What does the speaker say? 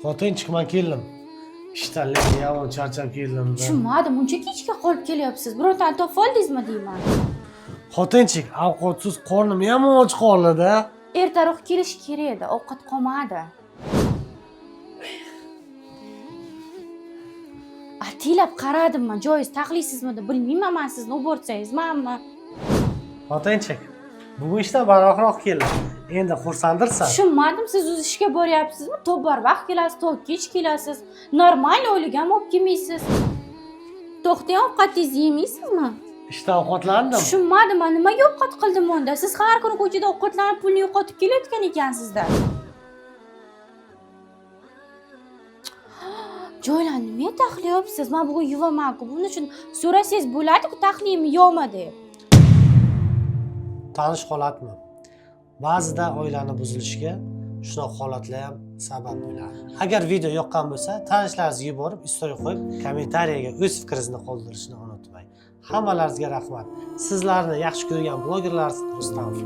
Xotin chiqman keldim. İşten lekin yomon charchab keldim. Tushunmadim, uncha kechga qolib kelyapsiz. Birontani topib oldingizmi deyman. Xotinchik, ovqatsiz qornim yomon och qoldi. Ertaroq kelish kerak edi, ovqat qolmadi. Atilab qaradim men, joyiz taxliysizmi deb bilmayman men sizni o'bortsangizmanmi? Xotinchik, bugun ishdan baroqroq keldim. Endi xursanddirsan. Tushunmadim, siz o'z ishga boryapsizmi? To barvaqt kelasiz, to kech kelasiz. Normal o'ylagan olib kelmaysiz. To'xtang, ovqatingizni yemaysizmi? Ishdan ovqatlandim. Tushunmadim, men nimaga ovqat qildim unda? Siz har kuni ko'chada ovqatlanib pulni yo'qotib kelayotgan ekansiz-da. Joylarni nimaga taxliyapsiz? Men bugun yuvaman-ku. Buning uchun so'rasangiz bo'ladi-ku, taxliymi yo'qmi deb. Tanish holatmi? Ba'zida oilani buzilishiga shunaqa holatlar ham sabab bo'ladi. Agar video yoqqan bo'lsa, tanishlaringizga yuborib, istoriya qo'yib, kommentariyaga o'z fikringizni qoldirishni unutmang. Hammalaringizga rahmat. Sizlarni yaxshi ko'rgan blogerlar Rustamov.